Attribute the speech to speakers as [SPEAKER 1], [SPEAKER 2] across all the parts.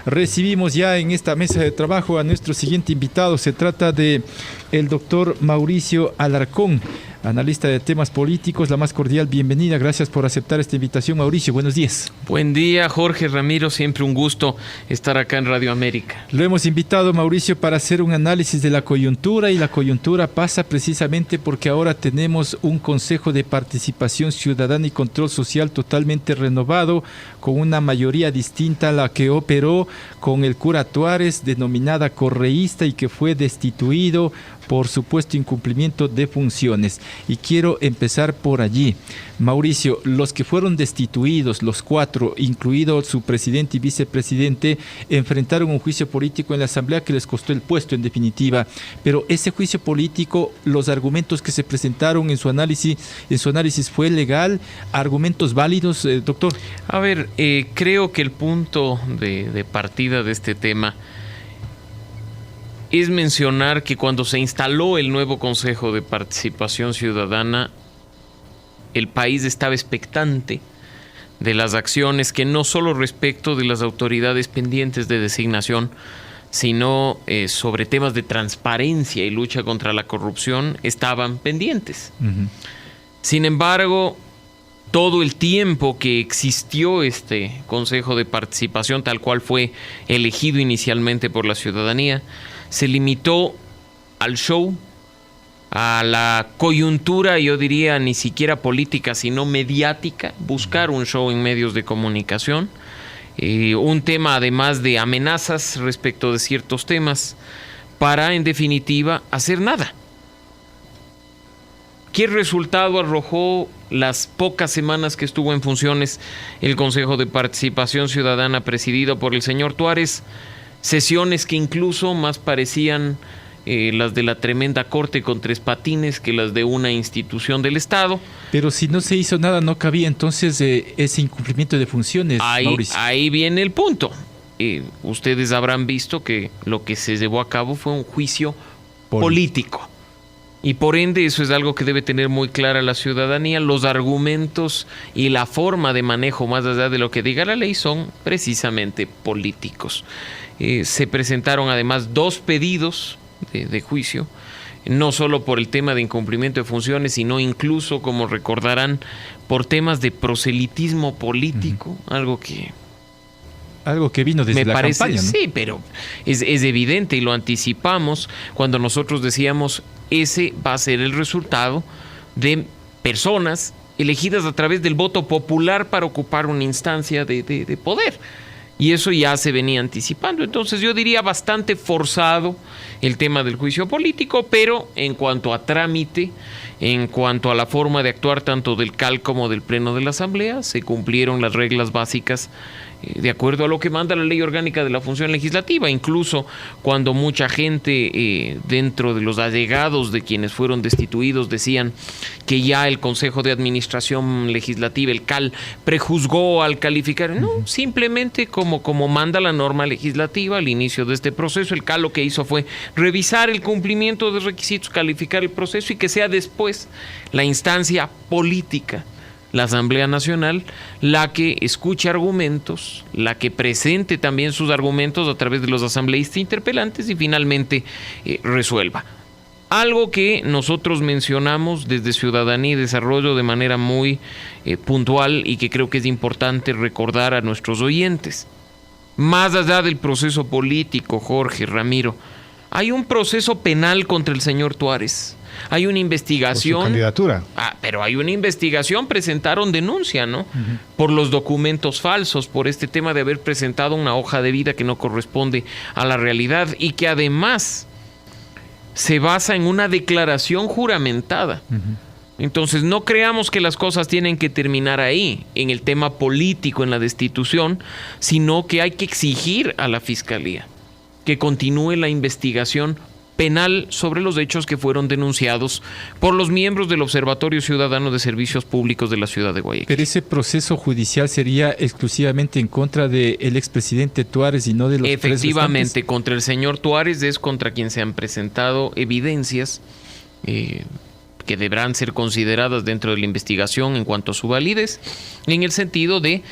[SPEAKER 1] Recibimos ya en esta mesa de trabajo a nuestro siguiente invitado. Se trata de el doctor Mauricio Alarcón, analista de temas políticos. La más cordial bienvenida. Gracias por aceptar esta invitación, Mauricio. Buenos días.
[SPEAKER 2] Buen día, Jorge Ramiro. Siempre un gusto estar acá en Radio América.
[SPEAKER 1] Lo hemos invitado, Mauricio, para hacer un análisis de la coyuntura, y la coyuntura pasa precisamente porque ahora tenemos un Consejo de Participación Ciudadana y Control Social totalmente renovado, con una mayoría distinta a la que operó con el cura Tuárez, denominada correísta, y que fue destituido por supuesto incumplimiento de funciones. Y quiero empezar por allí. Mauricio, los que fueron destituidos, los 4, incluido su presidente y vicepresidente, enfrentaron un juicio político en la Asamblea que les costó el puesto en definitiva. Pero ese juicio político, los argumentos que se presentaron en su análisis ¿fue legal? ¿Argumentos válidos, doctor?
[SPEAKER 2] A ver, creo que el punto de partida de este tema es mencionar que cuando se instaló el nuevo Consejo de Participación Ciudadana, el país estaba expectante de las acciones que no solo respecto de las autoridades pendientes de designación, sino sobre temas de transparencia y lucha contra la corrupción estaban pendientes. Sin embargo, todo el tiempo que existió este Consejo de Participación, tal cual fue elegido inicialmente por la ciudadanía, se limitó al show, a la coyuntura, yo diría ni siquiera política, sino mediática, buscar un show en medios de comunicación, un tema además de amenazas respecto de ciertos temas, para en definitiva hacer nada. ¿Qué resultado arrojó las pocas semanas que estuvo en funciones el Consejo de Participación Ciudadana presidido por el señor Tuárez? Sesiones que incluso más parecían las de la tremenda corte con 3 patines que las de una institución del Estado.
[SPEAKER 1] Pero si no se hizo nada, no cabía entonces ese incumplimiento de funciones, Mauricio.
[SPEAKER 2] Ahí viene el punto. Ustedes habrán visto que lo que se llevó a cabo fue un juicio político. Y por ende eso es algo que debe tener muy clara la ciudadanía. Los argumentos y la forma de manejo, más allá de lo que diga la ley, son precisamente políticos. Se presentaron además 2 pedidos de juicio, no solo por el tema de incumplimiento de funciones, sino incluso, como recordarán, por temas de proselitismo político, algo que
[SPEAKER 1] vino desde la campaña, ¿no?
[SPEAKER 2] Sí, pero es evidente y lo anticipamos cuando nosotros decíamos ese va a ser el resultado de personas elegidas a través del voto popular para ocupar una instancia de poder. Y eso ya se venía anticipando. Entonces yo diría bastante forzado el tema del juicio político, pero en cuanto a trámite, en cuanto a la forma de actuar tanto del CAL como del Pleno de la Asamblea, se cumplieron las reglas básicas de acuerdo a lo que manda la Ley Orgánica de la Función Legislativa. Incluso cuando mucha gente dentro de los allegados de quienes fueron destituidos decían que ya el Consejo de Administración Legislativa, el CAL, prejuzgó al calificar. No, simplemente como manda la norma legislativa al inicio de este proceso, el CAL lo que hizo fue revisar el cumplimiento de requisitos, calificar el proceso y que sea después la instancia política, la Asamblea Nacional, la que escuche argumentos, la que presente también sus argumentos a través de los asambleístas interpelantes y finalmente resuelva. Algo que nosotros mencionamos desde Ciudadanía y Desarrollo de manera muy puntual y que creo que es importante recordar a nuestros oyentes. Más allá del proceso político, Jorge, Ramiro, hay un proceso penal contra el señor Tuárez. Hay una investigación.
[SPEAKER 3] Por su candidatura.
[SPEAKER 2] Pero hay una investigación, presentaron denuncia, ¿no? Por los documentos falsos, por este tema de haber presentado una hoja de vida que no corresponde a la realidad y que además se basa en una declaración juramentada. Entonces no creamos que las cosas tienen que terminar ahí, en el tema político, en la destitución, sino que hay que exigir a la Fiscalía que continúe la investigación penal sobre los hechos que fueron denunciados por los miembros del Observatorio Ciudadano de Servicios Públicos de la ciudad de Guayaquil.
[SPEAKER 1] Pero ese proceso judicial sería exclusivamente en contra del expresidente Tuárez y no de los
[SPEAKER 2] Efectivamente, contra el señor Tuárez es contra quien se han presentado evidencias que deberán ser consideradas dentro de la investigación en cuanto a su validez, en el sentido de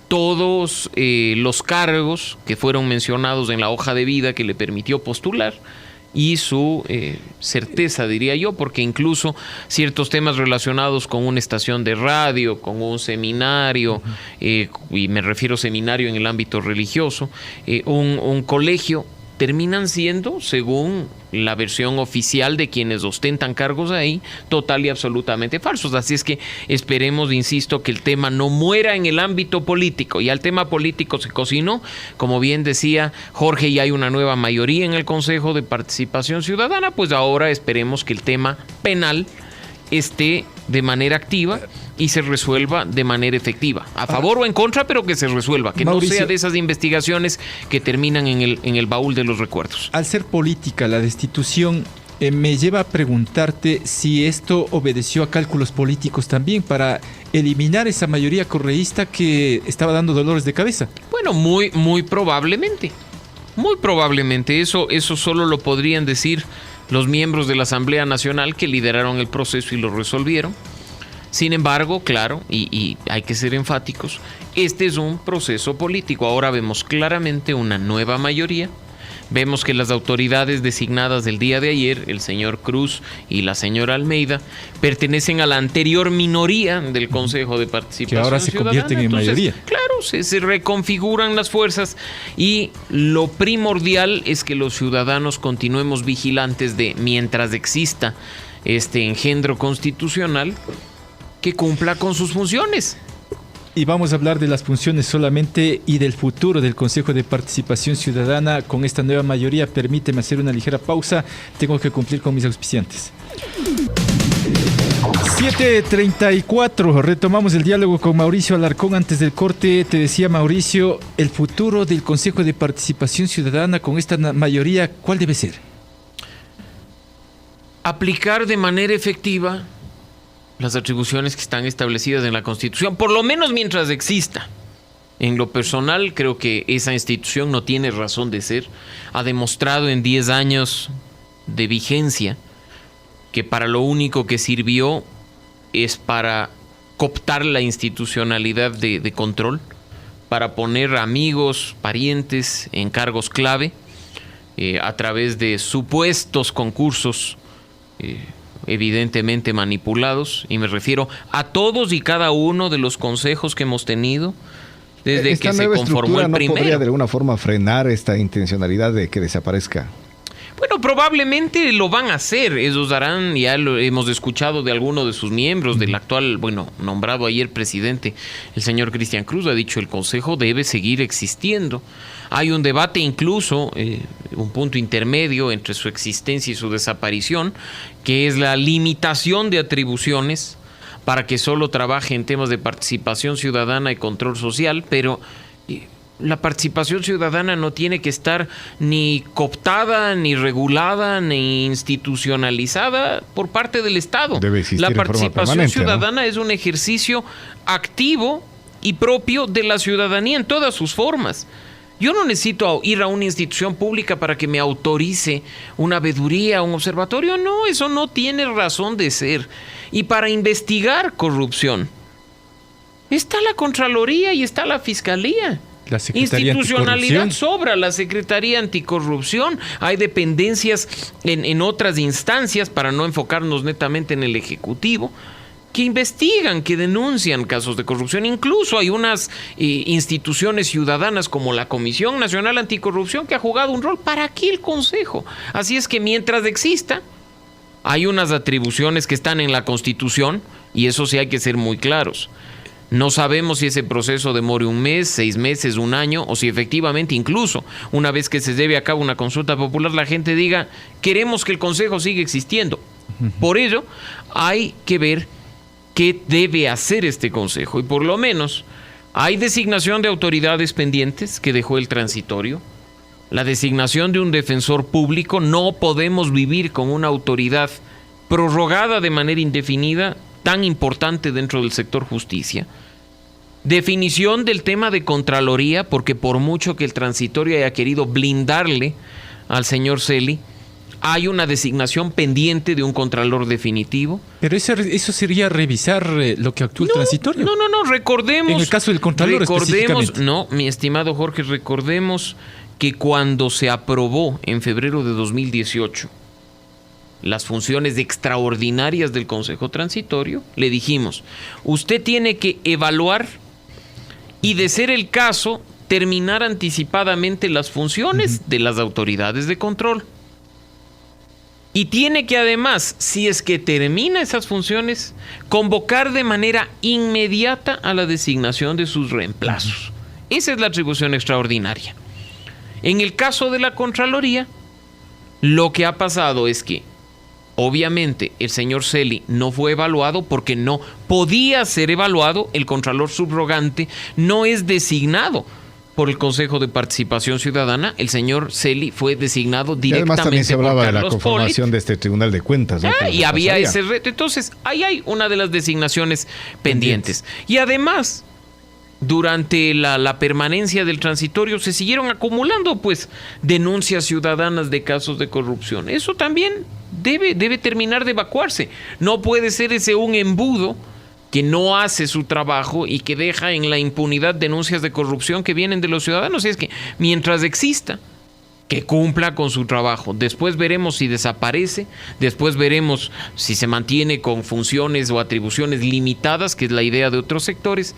[SPEAKER 2] todos los cargos que fueron mencionados en la hoja de vida que le permitió postular y su certeza, diría yo, porque incluso ciertos temas relacionados con una estación de radio, con un seminario, y me refiero a seminario en el ámbito religioso, un colegio, terminan siendo, según la versión oficial de quienes ostentan cargos ahí, total y absolutamente falsos. Así es que esperemos, insisto, que el tema no muera en el ámbito político. Ya el tema político se cocinó, como bien decía Jorge, ya hay una nueva mayoría en el Consejo de Participación Ciudadana, pues ahora esperemos que el tema penal esté de manera activa y se resuelva de manera efectiva, a favor o en contra, pero que se resuelva, que Mauricio, no sea de esas investigaciones que terminan en el baúl de los recuerdos.
[SPEAKER 1] Al ser política la destitución, me lleva a preguntarte si esto obedeció a cálculos políticos también para eliminar esa mayoría correísta que estaba dando dolores de cabeza.
[SPEAKER 2] Bueno, muy probablemente, eso solo lo podrían decir los miembros de la Asamblea Nacional que lideraron el proceso y lo resolvieron. Sin embargo, claro, y hay que ser enfáticos, este es un proceso político. Ahora vemos claramente una nueva mayoría. Vemos que las autoridades designadas del día de ayer, el señor Cruz y la señora Almeida, pertenecen a la anterior minoría del Consejo de Participación Ciudadana.
[SPEAKER 1] Que ahora se convierten en mayoría.
[SPEAKER 2] Claro, se reconfiguran las fuerzas y lo primordial es que los ciudadanos continuemos vigilantes de, mientras exista este engendro constitucional, que cumpla con sus funciones.
[SPEAKER 1] Y vamos a hablar de las funciones solamente y del futuro del Consejo de Participación Ciudadana con esta nueva mayoría. Permíteme hacer una ligera pausa. Tengo que cumplir con mis auspiciantes. 7:34. Retomamos el diálogo con Mauricio Alarcón. Antes del corte te decía, Mauricio, el futuro del Consejo de Participación Ciudadana con esta mayoría, ¿cuál debe ser?
[SPEAKER 2] Aplicar de manera efectiva las atribuciones que están establecidas en la Constitución, por lo menos mientras exista. En lo personal, creo que esa institución no tiene razón de ser. Ha demostrado en 10 años de vigencia que para lo único que sirvió es para cooptar la institucionalidad de control, para poner amigos, parientes en cargos clave, a través de supuestos concursos evidentemente manipulados, y me refiero a todos y cada uno de los consejos que hemos tenido desde que se conformó el primero.
[SPEAKER 3] ¿No podría de alguna forma frenar esta intencionalidad de que desaparezca?
[SPEAKER 2] Bueno, probablemente lo van a hacer. Ellos darán, ya lo hemos escuchado de alguno de sus miembros, del actual, nombrado ayer presidente, el señor Cristian Cruz, ha dicho el Consejo debe seguir existiendo. Hay un debate incluso, un punto intermedio entre su existencia y su desaparición, que es la limitación de atribuciones para que solo trabaje en temas de participación ciudadana y control social, pero la participación ciudadana no tiene que estar ni cooptada, ni regulada, ni institucionalizada por parte del Estado.
[SPEAKER 3] Debe existir
[SPEAKER 2] la
[SPEAKER 3] en forma
[SPEAKER 2] participación
[SPEAKER 3] permanente,
[SPEAKER 2] ciudadana,
[SPEAKER 3] ¿no?
[SPEAKER 2] es un ejercicio activo y propio de la ciudadanía en todas sus formas. Yo no necesito ir a una institución pública para que me autorice una veeduría, un observatorio. No, eso no tiene razón de ser. Y para investigar corrupción, está la Contraloría y está la Fiscalía.
[SPEAKER 1] La Secretaría
[SPEAKER 2] Institucionalidad
[SPEAKER 1] Anticorrupción.
[SPEAKER 2] sobra, la Secretaría Anticorrupción. Hay dependencias en otras instancias, para no enfocarnos netamente en el Ejecutivo, que investigan, que denuncian casos de corrupción. Incluso hay unas instituciones ciudadanas como la Comisión Nacional Anticorrupción que ha jugado un rol. ¿Para qué el Consejo? Así es que mientras exista, hay unas atribuciones que están en la Constitución, y eso sí hay que ser muy claros. No sabemos si ese proceso demore 1 mes, 6 meses, 1 año, o si efectivamente incluso una vez que se lleve a cabo una consulta popular, la gente diga, queremos que el Consejo siga existiendo. Por ello, hay que ver qué debe hacer este Consejo, y por lo menos hay designación de autoridades pendientes que dejó el transitorio, la designación de un defensor público. No podemos vivir con una autoridad prorrogada de manera indefinida, tan importante dentro del sector justicia. Definición del tema de Contraloría, porque por mucho que el transitorio haya querido blindarle al señor Celi, Hay una designación pendiente de un contralor definitivo.
[SPEAKER 1] Pero eso sería revisar lo que actúa el transitorio.
[SPEAKER 2] No, recordemos.
[SPEAKER 1] En el caso del contralor específicamente.
[SPEAKER 2] No, mi estimado Jorge, recordemos que cuando se aprobó en febrero de 2018 las funciones extraordinarias del Consejo Transitorio, le dijimos, usted tiene que evaluar y, de ser el caso, terminar anticipadamente las funciones de las autoridades de control. Y tiene que, además, si es que termina esas funciones, convocar de manera inmediata a la designación de sus reemplazos. Esa es la atribución extraordinaria. En el caso de la Contraloría, lo que ha pasado es que, obviamente, el señor Celi no fue evaluado porque no podía ser evaluado. El Contralor subrogante no es designado por el Consejo de Participación Ciudadana. El señor Celi fue designado directamente.
[SPEAKER 3] Además también se hablaba
[SPEAKER 2] por
[SPEAKER 3] de la
[SPEAKER 2] Carlos
[SPEAKER 3] conformación
[SPEAKER 2] Polit.
[SPEAKER 3] de este Tribunal de Cuentas, ¿no?
[SPEAKER 2] Y había ese reto. Entonces, ahí hay una de las designaciones pendientes. Y además, durante la permanencia del transitorio se siguieron acumulando pues denuncias ciudadanas de casos de corrupción. Eso también debe terminar de evacuarse. No puede ser ese un embudo que no hace su trabajo y que deja en la impunidad denuncias de corrupción que vienen de los ciudadanos. Y es que mientras exista, que cumpla con su trabajo. Después veremos si desaparece, después veremos si se mantiene con funciones o atribuciones limitadas, que es la idea de otros sectores.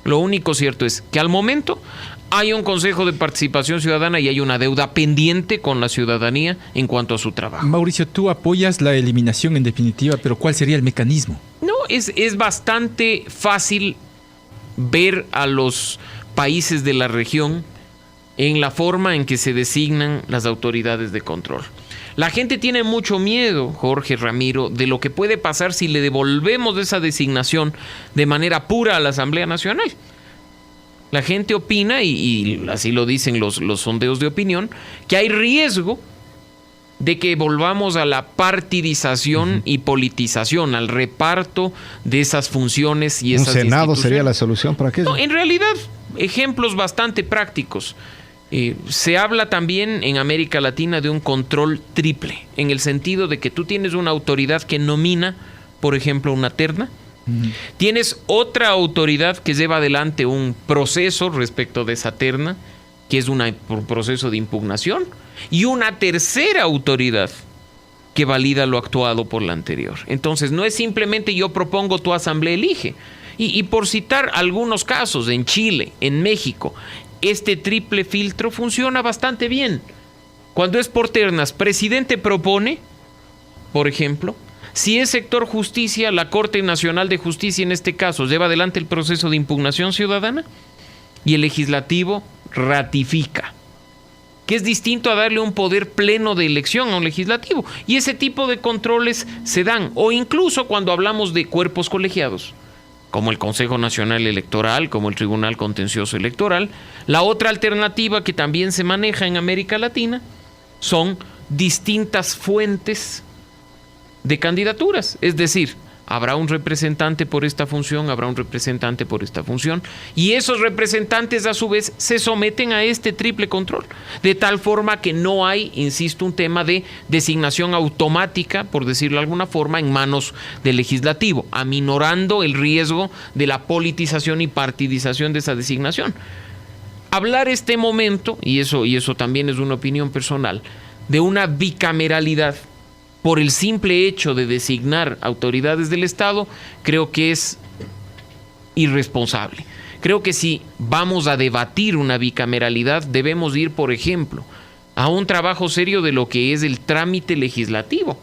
[SPEAKER 2] Lo único cierto es que al momento hay un Consejo de Participación Ciudadana y hay una deuda pendiente con la ciudadanía en cuanto a su trabajo.
[SPEAKER 1] Mauricio, tú apoyas la eliminación en definitiva, pero ¿cuál sería el mecanismo?
[SPEAKER 2] No, es bastante fácil ver a los países de la región en la forma en que se designan las autoridades de control. La gente tiene mucho miedo, Jorge, Ramiro, de lo que puede pasar si le devolvemos esa designación de manera pura a la Asamblea Nacional. La gente opina, y así lo dicen los sondeos de opinión, que hay riesgo de que volvamos a la partidización y politización, al reparto de esas funciones y esas instituciones.
[SPEAKER 3] ¿Un Senado sería la solución para aquello?
[SPEAKER 2] No, en realidad, ejemplos bastante prácticos. Se habla también en América Latina de un control triple, en el sentido de que tú tienes una autoridad que nomina, por ejemplo, una terna. Tienes otra autoridad que lleva adelante un proceso respecto de esa terna, que es un proceso de impugnación, y una tercera autoridad que valida lo actuado por la anterior. Entonces, no es simplemente yo propongo, tu asamblea elige. Y por citar algunos casos, en Chile, en México, este triple filtro funciona bastante bien. Cuando es por ternas, presidente propone, por ejemplo. Si es sector justicia, la Corte Nacional de Justicia en este caso lleva adelante el proceso de impugnación ciudadana y el legislativo ratifica, que es distinto a darle un poder pleno de elección a un legislativo. Y ese tipo de controles se dan, o incluso cuando hablamos de cuerpos colegiados, como el Consejo Nacional Electoral, como el Tribunal Contencioso Electoral. La otra alternativa que también se maneja en América Latina son distintas fuentes de candidaturas. Es decir, habrá un representante por esta función, habrá un representante por esta función, y esos representantes a su vez se someten a este triple control, de tal forma que no hay, insisto, un tema de designación automática, por decirlo de alguna forma, en manos del legislativo, aminorando el riesgo de la politización y partidización de esa designación. Hablar este momento, y eso también es una opinión personal, de una bicameralidad por el simple hecho de designar autoridades del Estado, creo que es irresponsable. Creo que si vamos a debatir una bicameralidad, debemos ir, por ejemplo, a un trabajo serio de lo que es el trámite legislativo.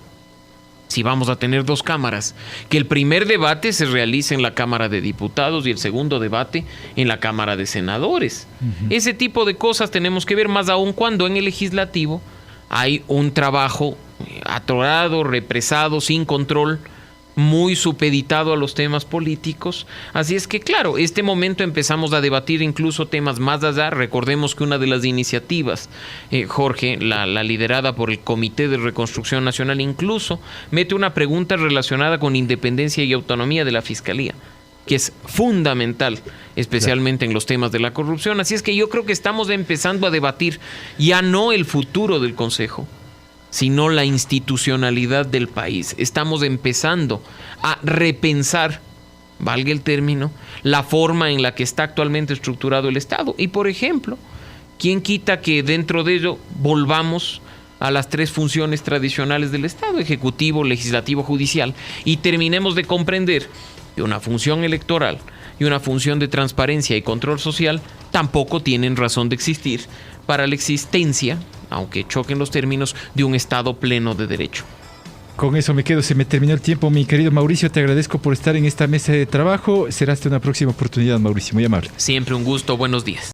[SPEAKER 2] Si vamos a tener dos cámaras, que el primer debate se realice en la Cámara de Diputados y el segundo debate en la Cámara de Senadores. Ese tipo de cosas tenemos que ver, más aún cuando en el legislativo hay un trabajo atorado, represado, sin control, muy supeditado a los temas políticos. Así es que, claro, este momento empezamos a debatir incluso temas más allá. Recordemos que una de las iniciativas, Jorge, la liderada por el Comité de Reconstrucción Nacional, incluso mete una pregunta relacionada con independencia y autonomía de la Fiscalía, que es fundamental, especialmente en los temas de la corrupción. Así es que yo creo que estamos empezando a debatir ya no el futuro del Consejo, sino la institucionalidad del país. Estamos empezando a repensar, valga el término, la forma en la que está actualmente estructurado el Estado. Y, por ejemplo, ¿quién quita que dentro de ello volvamos a las 3 funciones tradicionales del Estado, ejecutivo, legislativo, judicial, y terminemos de comprender que una función electoral y una función de transparencia y control social tampoco tienen razón de existir para la existencia, aunque choquen los términos, de un Estado pleno de derecho?
[SPEAKER 1] Con eso me quedo, se me terminó el tiempo. Mi querido Mauricio, te agradezco por estar en esta mesa de trabajo. Será hasta una próxima oportunidad, Mauricio, muy amable.
[SPEAKER 2] Siempre un gusto, buenos días.